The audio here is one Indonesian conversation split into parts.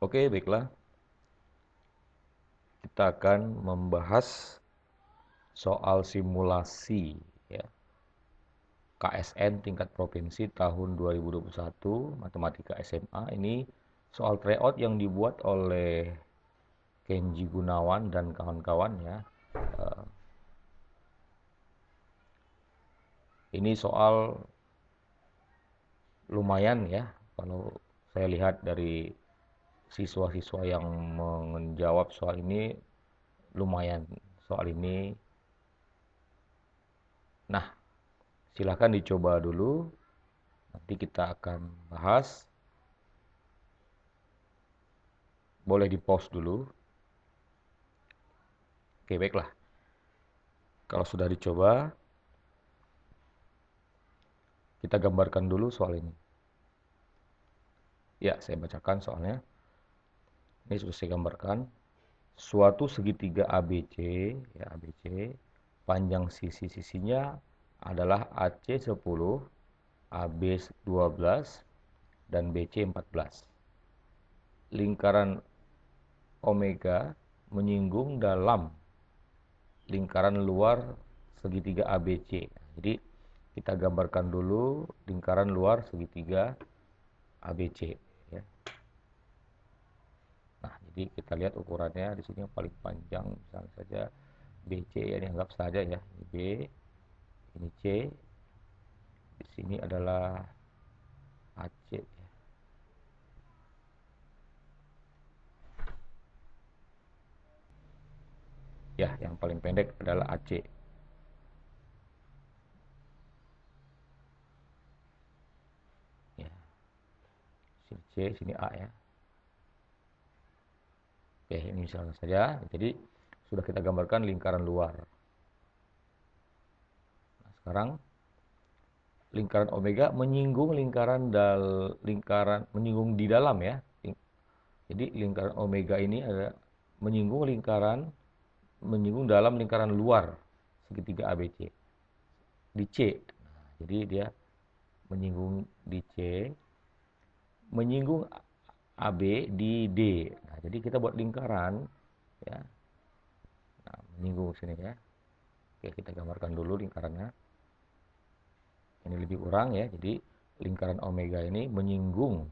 Oke, baiklah. Kita akan membahas soal simulasi ya. KSN tingkat provinsi tahun 2021 Matematika SMA. Ini soal tryout yang dibuat oleh Kenji Gunawan dan kawan-kawan ya. Eh, Ini soal lumayan ya kalau saya lihat dari siswa-siswa yang menjawab soal ini lumayan soal ini. Nah, silakan dicoba dulu. Nanti kita akan bahas. Boleh di-pause dulu. Oke, baiklah. Kalau sudah dicoba, kita gambarkan dulu soal ini. Ya, saya bacakan soalnya. Ini sudah saya gambarkan. Suatu segitiga ABC, ya ABC, panjang sisi-sisinya adalah AC 10, AB 12, dan BC 14. Lingkaran omega menyinggung dalam lingkaran luar segitiga ABC. Jadi kita gambarkan dulu lingkaran luar segitiga ABC ya. Nah, jadi kita lihat ukurannya di sini yang paling panjang misalnya saja BC ya, ini anggap saja ya, ini B, ini C, di sini adalah AC ya. Ya, yang paling pendek adalah AC. Ya, sini C, sini A ya. Oke, ini misalnya saja. Jadi sudah kita gambarkan lingkaran luar. Nah, sekarang lingkaran omega menyinggung menyinggung di dalam ya. Jadi lingkaran omega ini ada menyinggung dalam lingkaran luar segitiga ABC di C. Nah, jadi dia menyinggung di C, menyinggung AB di D. Nah, jadi kita buat lingkaran ya. Nah, menyinggung sini ya. Oke, kita gambarkan dulu lingkarannya. Ini lebih kurang ya. Jadi lingkaran omega ini menyinggung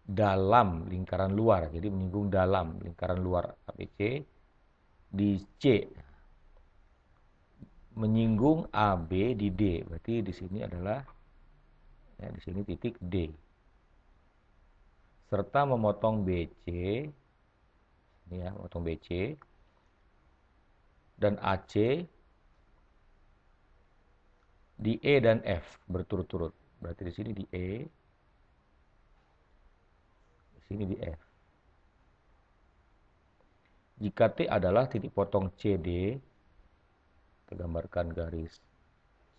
dalam lingkaran luar. Jadi menyinggung dalam lingkaran luar ABC di C. Menyinggung AB di D. Berarti di sini adalah ya, di sini titik D. Serta memotong BC. Ini ya, memotong BC dan AC di E dan F berturut-turut. Berarti di sini di E, di sini di F. Jika T adalah titik potong CD, kita gambarkan garis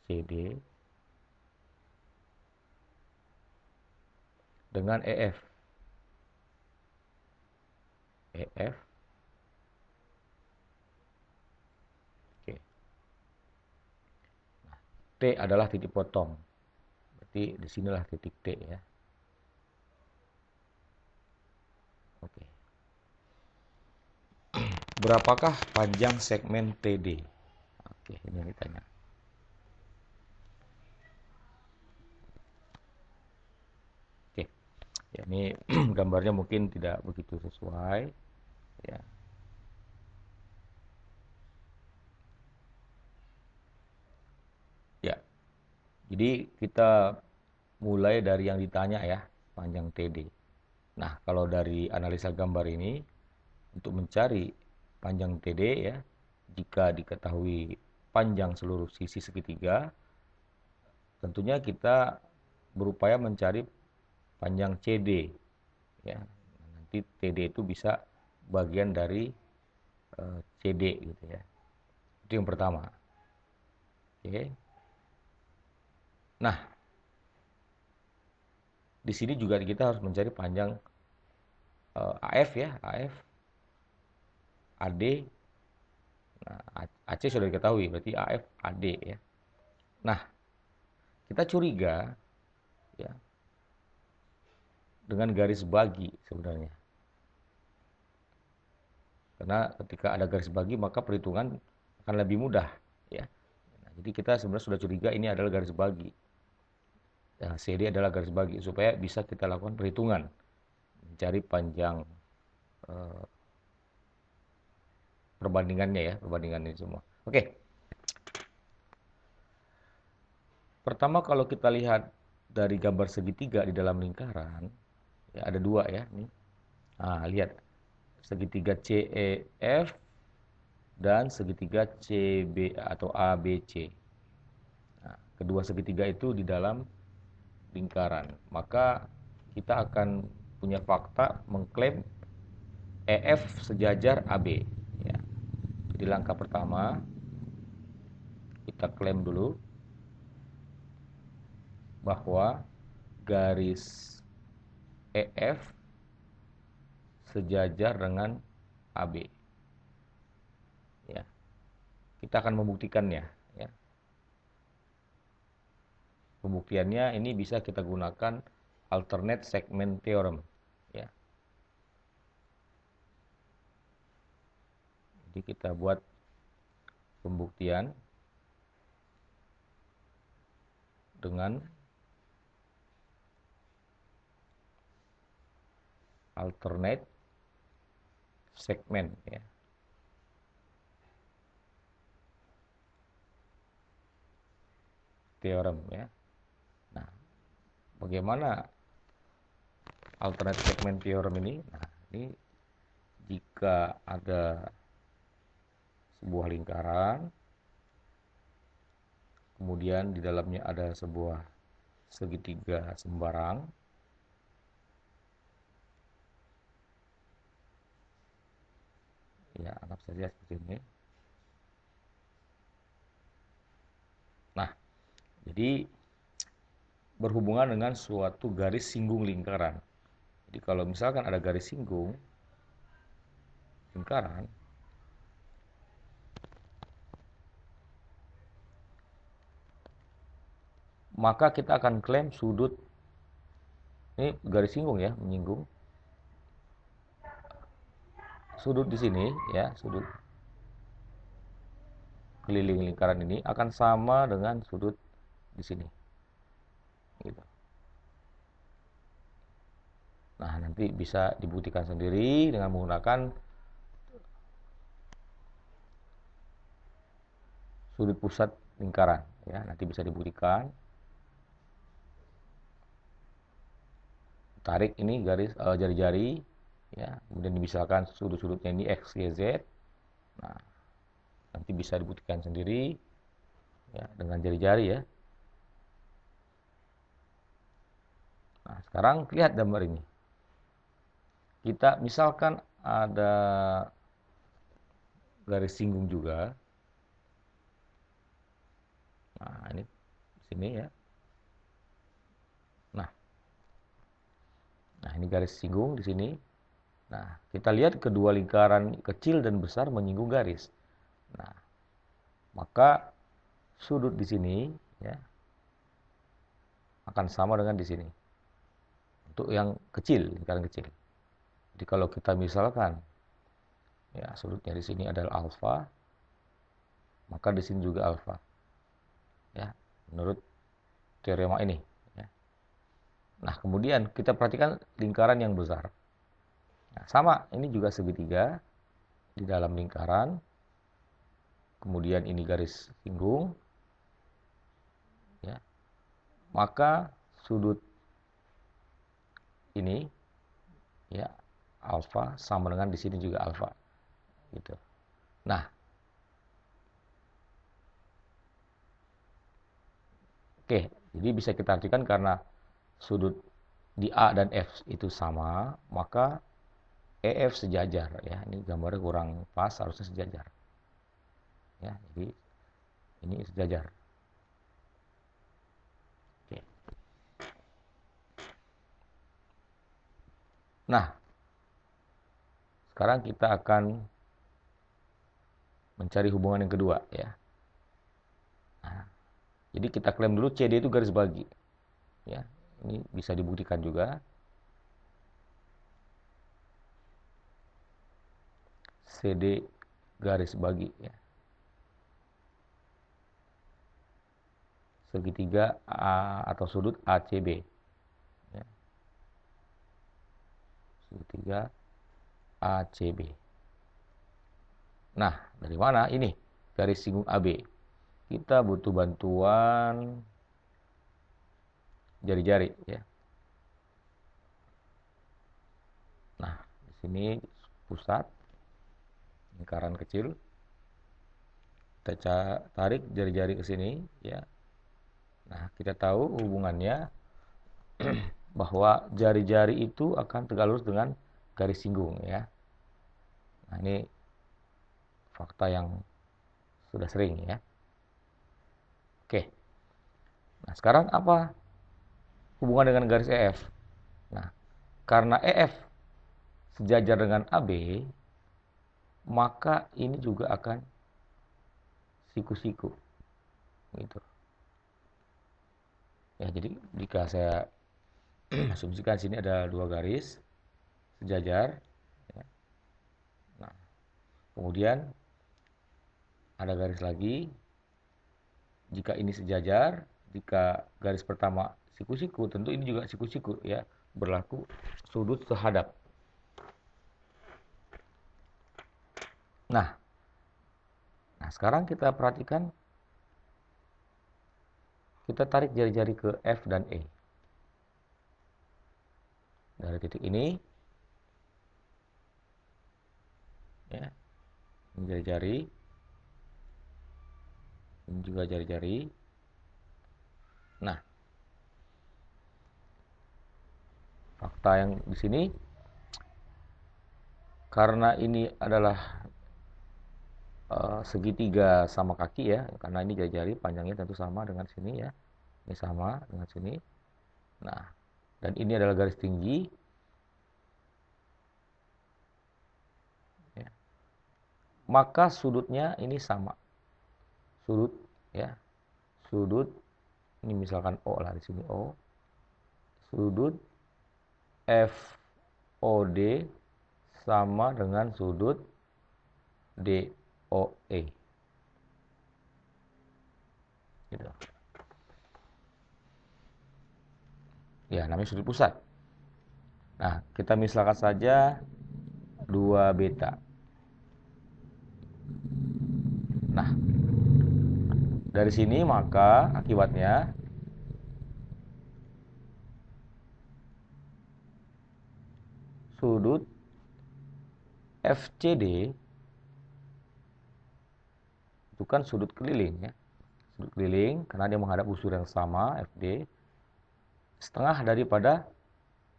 CD dengan EF. EF. Oke. Nah, T adalah titik potong. Berarti disinilah titik T ya. Oke. Berapakah panjang segmen TD? Oke, ini yang ditanya. Oke. Ya, ini gambarnya mungkin tidak begitu sesuai ya. Ya. Jadi kita mulai dari yang ditanya ya, panjang TD. Nah, kalau dari analisa gambar ini untuk mencari panjang TD ya, jika diketahui panjang seluruh sisi segitiga, tentunya kita berupaya mencari panjang CD ya. Nanti TD itu bisa bagian dari CD gitu ya. Itu yang pertama. Oke. Nah, di sini juga kita harus mencari panjang AF ya, AF, AD. Nah, AC sudah diketahui, berarti AF, AD ya. Nah, kita curiga ya dengan garis bagi sebenarnya. Karena ketika ada garis bagi maka perhitungan akan lebih mudah ya. Nah, jadi kita sebenarnya sudah curiga ini adalah garis bagi. Nah, CD adalah garis bagi supaya bisa kita lakukan perhitungan mencari panjang eh, perbandingannya ya, perbandingan ini semua. Oke. Pertama kalau kita lihat dari gambar segitiga di dalam lingkaran, ya ada dua ya nih. Nah, lihat segitiga CEF dan segitiga CB atau ABC. Nah, kedua segitiga itu di dalam lingkaran. Maka kita akan punya fakta mengklaim EF sejajar AB. Ya. Jadi langkah pertama kita klaim dulu bahwa garis EF sejajar dengan AB. Ya. Kita akan membuktikannya. Ya. Pembuktiannya ini bisa kita gunakan alternate segment theorem. Ya. Jadi kita buat pembuktian dengan alternate segment ya. Theorem ya. Nah, bagaimana alternate segment theorem ini? Nah, ini jika ada sebuah lingkaran, kemudian di dalamnya ada sebuah segitiga sembarang, ya anggap saja seperti ini. Nah, jadi berhubungan dengan suatu garis singgung lingkaran. Jadi kalau misalkan ada garis singgung lingkaran, maka kita akan klaim sudut, ini garis singgung ya, menyinggung. Sudut di sini ya, sudut keliling lingkaran ini akan sama dengan sudut di sini. Gitu. Nah, nanti bisa dibuktikan sendiri dengan menggunakan sudut pusat lingkaran ya, nanti bisa dibuktikan. Tarik ini garis jari-jari ya, kemudian misalkan sudut-sudutnya ini X, Y, Z. Nah, nanti bisa dibuktikan sendiri ya dengan jari-jari ya. Nah, sekarang lihat gambar ini. Kita misalkan ada garis singgung juga. Nah, ini sini ya. Nah, ini garis singgung di sini. Nah, kita lihat kedua lingkaran kecil dan besar menyinggung garis. Nah, maka sudut di sini ya akan sama dengan di sini. Untuk yang kecil, lingkaran kecil. Jadi kalau kita misalkan ya sudutnya di sini adalah alfa, maka di sini juga alfa. Ya, menurut teorema ini. Ya. Nah, kemudian kita perhatikan lingkaran yang besar. Nah, sama, ini juga segitiga di dalam lingkaran. Kemudian ini garis singgung. Ya. Maka sudut ini ya alfa sama dengan di sini juga alfa. Gitu. Nah, oke, jadi bisa kita artikan karena sudut di A dan F itu sama, maka EF sejajar ya. Ini gambarnya kurang pas, harusnya sejajar. Ya, jadi ini sejajar. Oke. Nah, sekarang kita akan mencari hubungan yang kedua ya. Nah, jadi kita klaim dulu CD itu garis bagi. Ya, ini bisa dibuktikan juga. CD garis bagi ya. Segitiga atau sudut ACB ya. Segitiga ACB. Nah, dari mana ini garis singgung AB? Kita butuh bantuan jari-jari ya. Nah, di sini pusat lingkaran kecil. Kita tarik jari-jari ke sini ya. Nah, kita tahu hubungannya bahwa jari-jari itu akan tegak lurus dengan garis singgung ya. Nah, ini fakta yang sudah sering ya. Oke. Nah, sekarang apa hubungan dengan garis EF? Nah, karena EF sejajar dengan AB, maka ini juga akan siku-siku gitu. Ya, jadi jika saya asumsikan sini ada dua garis sejajar ya. Nah, kemudian ada garis lagi. Jika ini sejajar, jika garis pertama siku-siku, tentu ini juga siku-siku ya, berlaku sudut sehadap. Nah, sekarang kita perhatikan, kita tarik jari-jari ke F dan E. Dari titik ini, ya, ini jari-jari, ini juga jari-jari. Nah, fakta yang di sini, karena ini adalah segitiga sama kaki ya, karena ini jari-jari panjangnya tentu sama dengan sini ya, ini sama dengan sini. Nah, dan ini adalah garis tinggi ya. Maka sudutnya ini sama, sudut ya, sudut ini misalkan O lah, di sini O, sudut FOD sama dengan sudut DOE gitu. Ya, namanya sudut pusat. Nah, kita misalkan saja 2 beta. Nah, dari sini maka akibatnya sudut FCD itu kan sudut keliling ya. Sudut keliling karena dia menghadap busur yang sama FD, setengah daripada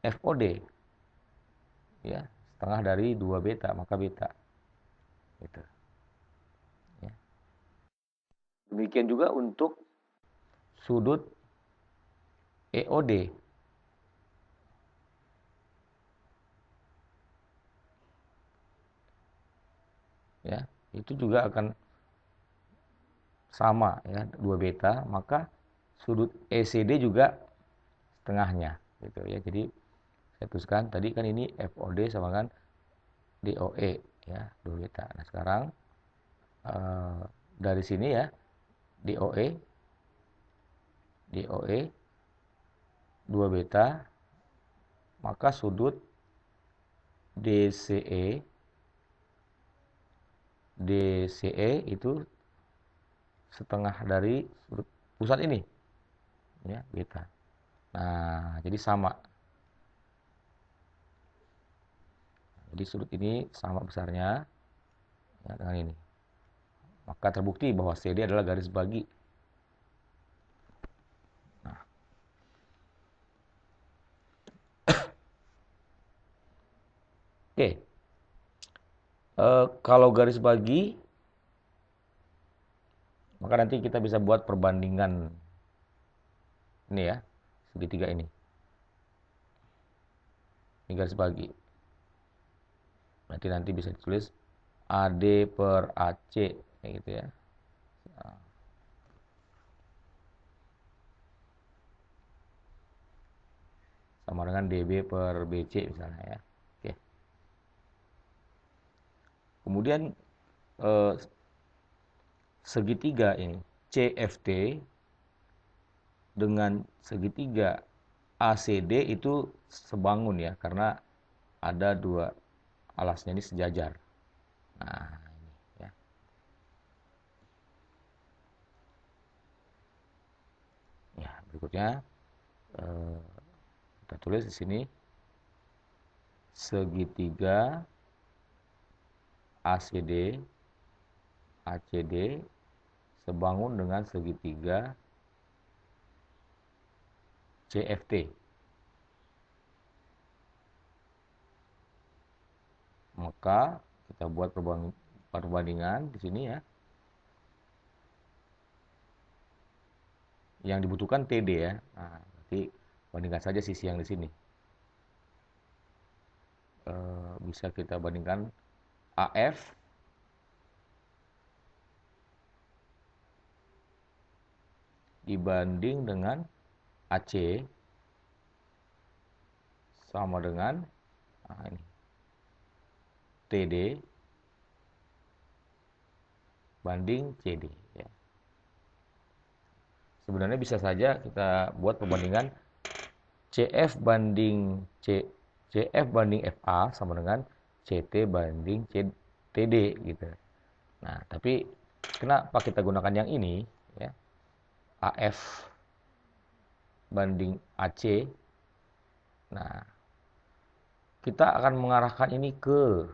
FOD ya, setengah dari 2 beta, maka beta gitu ya. Demikian juga untuk sudut EOD ya, itu juga akan sama ya, 2 beta, maka sudut ECD juga setengahnya gitu ya. Jadi saya tuliskan tadi kan ini FOD sama dengan DOE ya, 2 beta. Nah, sekarang dari sini ya, DOE 2 beta, maka sudut DCE itu setengah dari sudut pusat ini ya, beta. Nah, jadi sama. Jadi sudut ini sama besarnya ya, dengan ini. Maka terbukti bahwa CD adalah garis bagi. Nah, oke. Kalau garis bagi, maka nanti kita bisa buat perbandingan ini ya, segitiga ini. Ini garis bagi. Berarti nanti bisa ditulis AD per AC kayak gitu ya. Sama dengan DB per BC misalnya ya. Oke. Kemudian eh, segitiga ini CFT dengan segitiga ACD itu sebangun ya, karena ada dua alasnya ini sejajar. Nah, ini ya. Ya, berikutnya eh, kita tulis di sini segitiga ACD ACD sebangun dengan segitiga CFT. Maka kita buat perbandingan di sini ya. Yang dibutuhkan TD ya. Nah, nanti bandingkan saja sisi yang di sini. Bisa kita bandingkan AF dibanding dengan AC sama dengan ini TD banding CD ya. Sebenarnya bisa saja kita buat perbandingan CF banding CF banding FA sama dengan CT banding TD gitu. Nah, tapi kenapa kita gunakan yang ini ya? AF banding AC. Nah, kita akan mengarahkan ini ke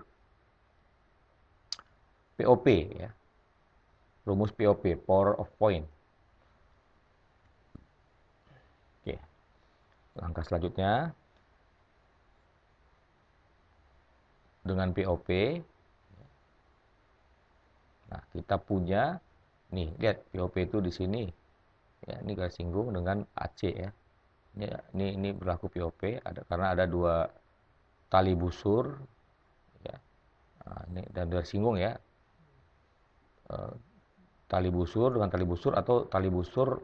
POP ya. Rumus POP, power of point. Oke. Langkah selanjutnya dengan POP. Nah, kita punya nih, lihat POP itu di sini. Ya, ini garis singgung dengan AC ya. Ini berlaku POP karena ada dua tali busur ya. Nah, ini dan garis singgung ya. Tali busur dengan tali busur atau tali busur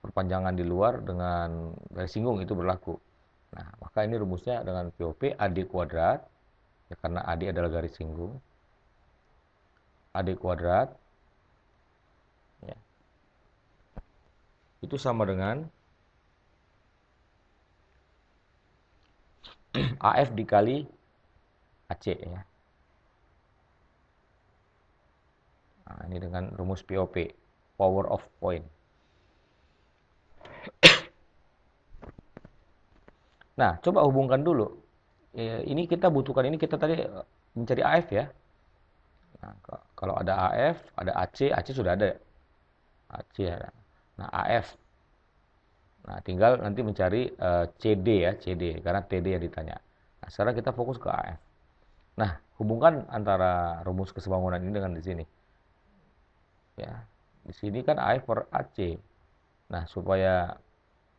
perpanjangan di luar dengan garis singgung itu berlaku. Nah, maka ini rumusnya dengan POP AD kuadrat ya, karena AD adalah garis singgung. AD kuadrat ya, itu sama dengan AF dikali AC ya. Nah, ini dengan rumus POP, power of point. Nah, coba hubungkan dulu. Ini kita butuhkan, ini kita tadi mencari AF ya. Nah, kalau ada AF, ada AC, AC sudah ada. AC ya. Nah, AF. Nah, tinggal nanti mencari CD ya, CD karena TD yang ditanya. Nah, sekarang kita fokus ke AF. Nah, hubungkan antara rumus kesebangunan ini dengan di sini. Ya. Di sini kan AF per AC. Nah, supaya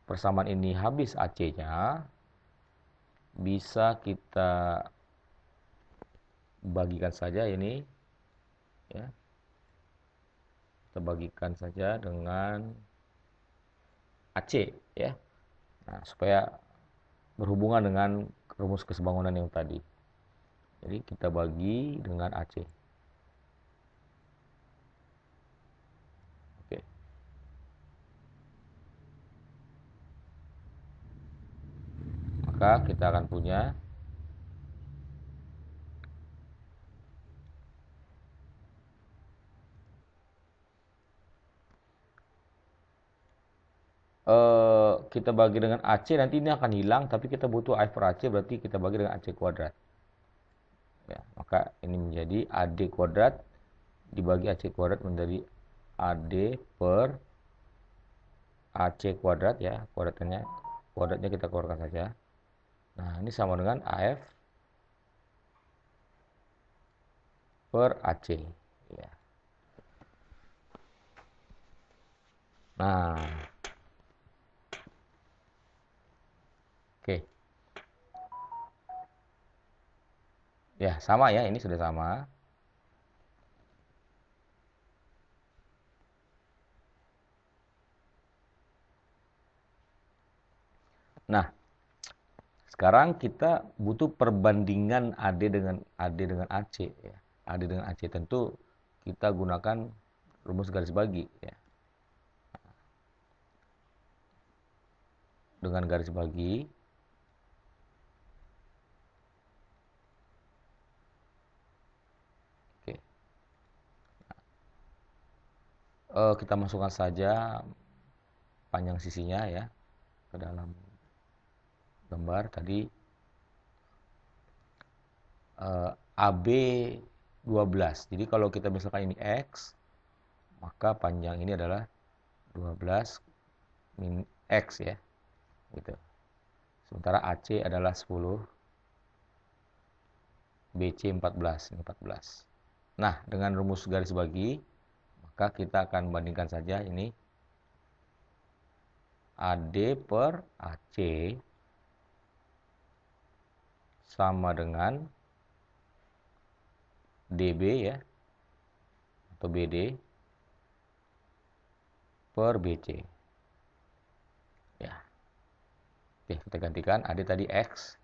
persamaan ini habis AC-nya, bisa kita bagikan saja ini ya. Kita bagikan saja dengan AC ya. Nah, supaya berhubungan dengan rumus kesebangunan yang tadi. Jadi kita bagi dengan AC. Oke. Maka kita akan punya kita bagi dengan AC, nanti ini akan hilang, tapi kita butuh AF per AC, berarti kita bagi dengan AC kuadrat. Ya, maka ini menjadi AD kuadrat dibagi AC kuadrat menjadi AD per AC kuadrat ya, kuadratnya kita keluarkan saja. Nah, ini sama dengan AF per AC ya. Nah, oke. Ya, sama ya, ini sudah sama. Nah, sekarang kita butuh perbandingan AD dengan AC ya. AD dengan AC. Tentu kita gunakan rumus garis bagi ya. Dengan garis bagi oke. Kita masukkan saja panjang sisinya ya ke dalam gambar tadi. AB 12. Jadi kalau kita misalkan ini X, maka panjang ini adalah 12 min X ya. Gitu. Sementara AC adalah 10, BC 14, ini 14. Nah, dengan rumus garis bagi, maka kita akan bandingkan saja ini AD per AC sama dengan DB ya, atau BD per BC. Ya. Oke, kita gantikan AD tadi X.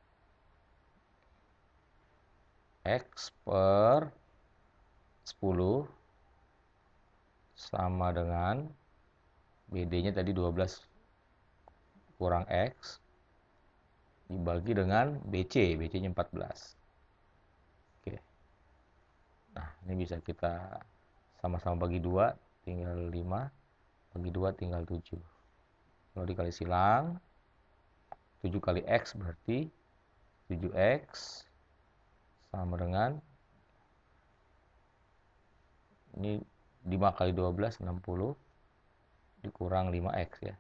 X per 10 sama dengan BD-nya tadi 12 kurang X dibagi dengan BC. BC-nya 14. Oke. Nah, ini bisa kita sama-sama bagi 2, tinggal 5. Bagi 2 tinggal 7. Kalau dikali silang, 7 kali X berarti 7X sama dengan ini 5 kali 12 60 dikurang 5X ya.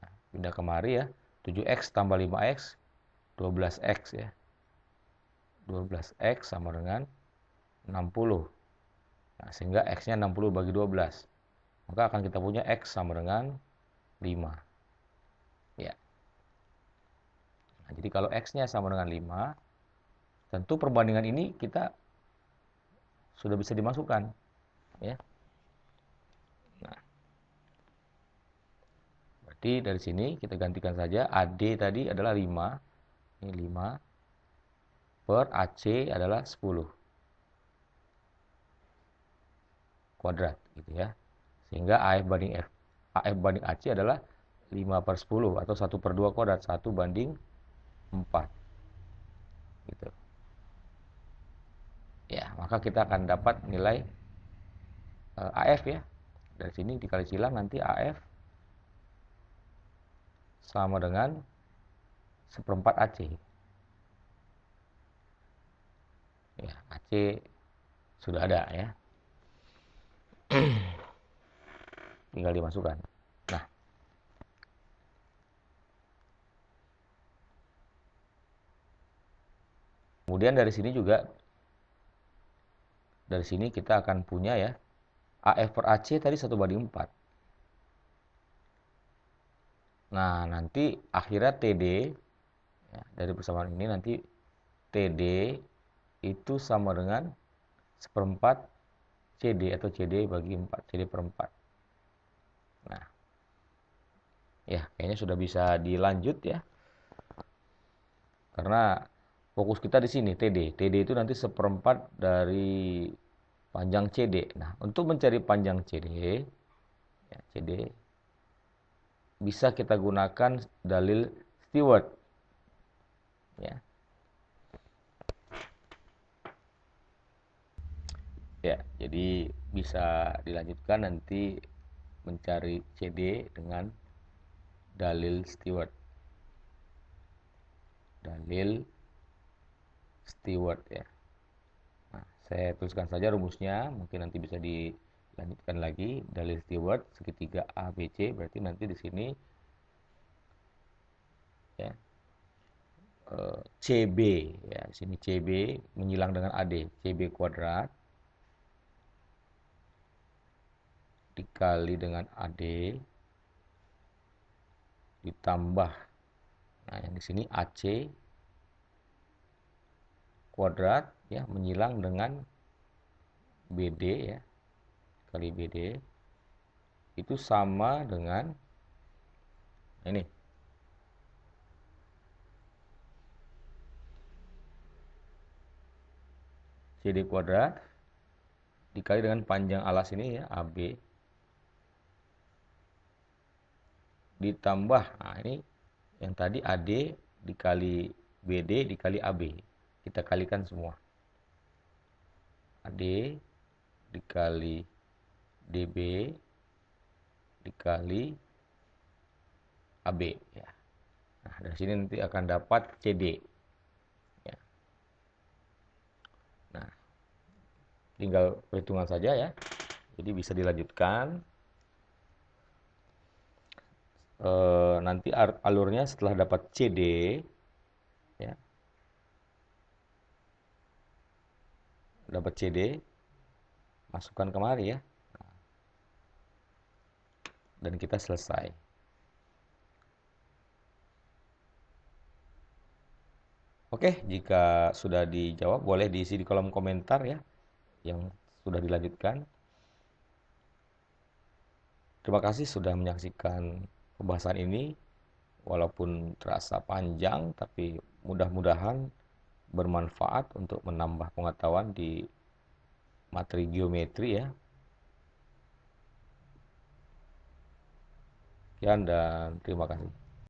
Nah, pindah kemari ya. 7X tambah 5X 12X ya. 12X sama dengan 60. Nah, sehingga X-nya 60 bagi 12. Maka akan kita punya X sama dengan 5. Ya. Nah, jadi kalau X-nya sama dengan 5, tentu perbandingan ini kita sudah bisa dimasukkan. Ya. Nah, berarti dari sini kita gantikan saja AD tadi adalah 5. Ini 5 per AC adalah 10 kuadrat gitu ya. Sehingga AF banding AC adalah 5 per 10 atau 1 per 2 kuadrat, 1 banding 4 gitu. Ya, maka kita akan dapat nilai AF ya. Dari sini dikali silang nanti AF sama dengan 1/4 AC. Ya, AC sudah ada ya. Tinggal dimasukkan. Nah, kemudian dari sini juga, dari sini kita akan punya ya, AF per AC tadi 1/4. Nah, nanti akhirnya TD, ya, dari persamaan ini nanti TD itu sama dengan 1/4 CD atau CD bagi 4, CD per 4. Nah, ya kayaknya sudah bisa dilanjut ya. Karena fokus kita di sini TD. TD itu nanti 1/4 dari panjang CD. Nah, untuk mencari panjang CD, ya, CD bisa kita gunakan dalil Stewart. Ya. Ya, jadi bisa dilanjutkan nanti mencari CD dengan dalil Stewart. Dalil Stewart ya. Nah, saya tuliskan saja rumusnya, mungkin nanti bisa dilanjutkan lagi. Dalil Stewart segitiga ABC, berarti nanti di sini ya CB ya, di sini CB menyilang dengan AD, CB kuadrat dikali dengan AD ditambah, nah yang di sini AC kuadrat ya menyilang dengan BD ya, kali BD itu sama dengan ini CD kuadrat dikali dengan panjang alas ini ya, AB, ditambah, nah ini yang tadi AD dikali BD dikali AB. Kita kalikan semua. AD dikali DB dikali AB ya. Nah, dari sini nanti akan dapat CD. Ya. Nah, tinggal perhitungan saja ya. Jadi bisa dilanjutkan. Nanti alurnya setelah dapat CD, ya, dapat CD, masukkan kemari ya, dan kita selesai. Oke, jika sudah dijawab boleh diisi di kolom komentar ya, yang sudah dilanjutkan. Terima kasih sudah menyaksikan pembahasan ini. Walaupun terasa panjang, tapi mudah-mudahan bermanfaat untuk menambah pengetahuan di materi geometri ya. Sekian dan terima kasih.